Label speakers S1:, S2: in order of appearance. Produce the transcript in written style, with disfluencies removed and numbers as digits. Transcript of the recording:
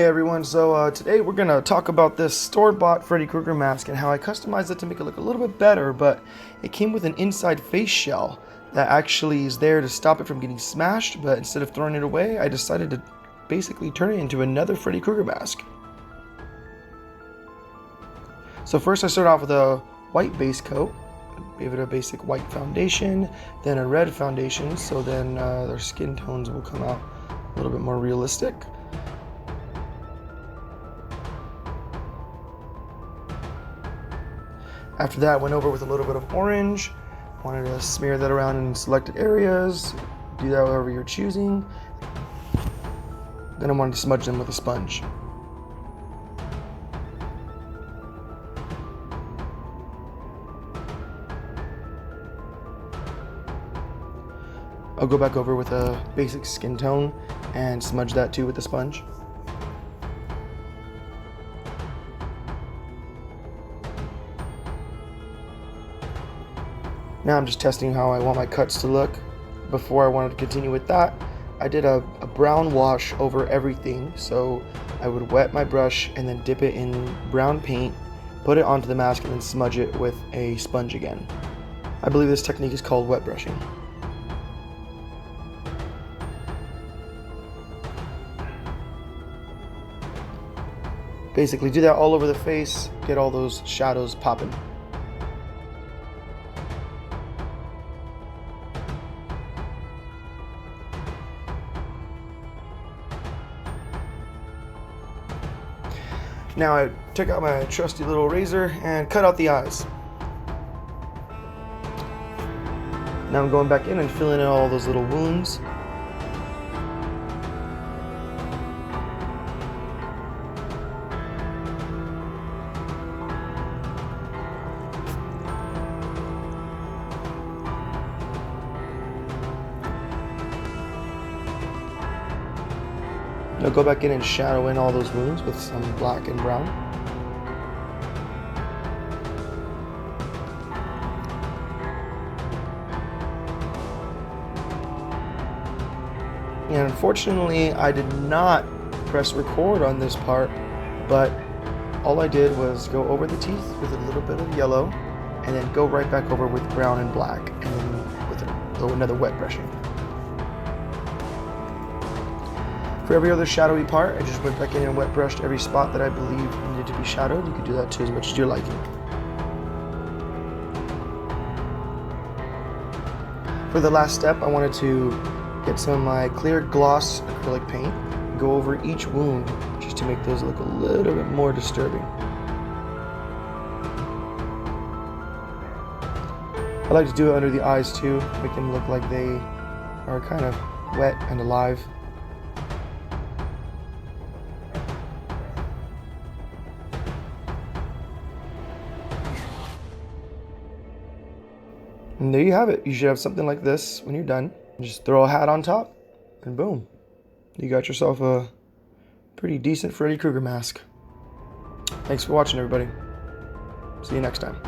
S1: Hey everyone, so today we're going to talk about this store-bought Freddy Krueger mask and how I customized it to make it look a little bit better, but it came with an inside face shell that actually is there to stop it from getting smashed, but instead of throwing it away, I decided to basically turn it into another Freddy Krueger mask. So first I started off with a white base coat, gave it a basic white foundation, then a red foundation, so then their skin tones will come out a little bit more realistic. After that, I went over with a little bit of orange. Wanted to smear that around in selected areas. Do that however you're choosing. Then I wanted to smudge them with a sponge. I'll go back over with a basic skin tone and smudge that too with the sponge. Now I'm just testing how I want my cuts to look. Before I wanted to continue with that, I did a brown wash over everything. So I would wet my brush and then dip it in brown paint, put it onto the mask, and then smudge it with a sponge again. I believe this technique is called wet brushing. Basically do that all over the face, get all those shadows popping. Now I took out my trusty little razor and cut out the eyes. Now I'm going back in and filling in all those little wounds. Now go back in and shadow in all those wounds with some black and brown. And unfortunately, I did not press record on this part, but all I did was go over the teeth with a little bit of yellow and then go right back over with brown and black, and then with another wet brushing. For every other shadowy part, I just went back in and wet brushed every spot that I believe needed to be shadowed. You can do that too, as much as you're liking. For the last step, I wanted to get some of my clear gloss acrylic paint, go over each wound just to make those look a little bit more disturbing. I like to do it under the eyes too, make them look like they are kind of wet and alive. And there you have it. You should have something like this when you're done. Just throw a hat on top, and boom. You got yourself a pretty decent Freddy Krueger mask. Thanks for watching, everybody. See you next time.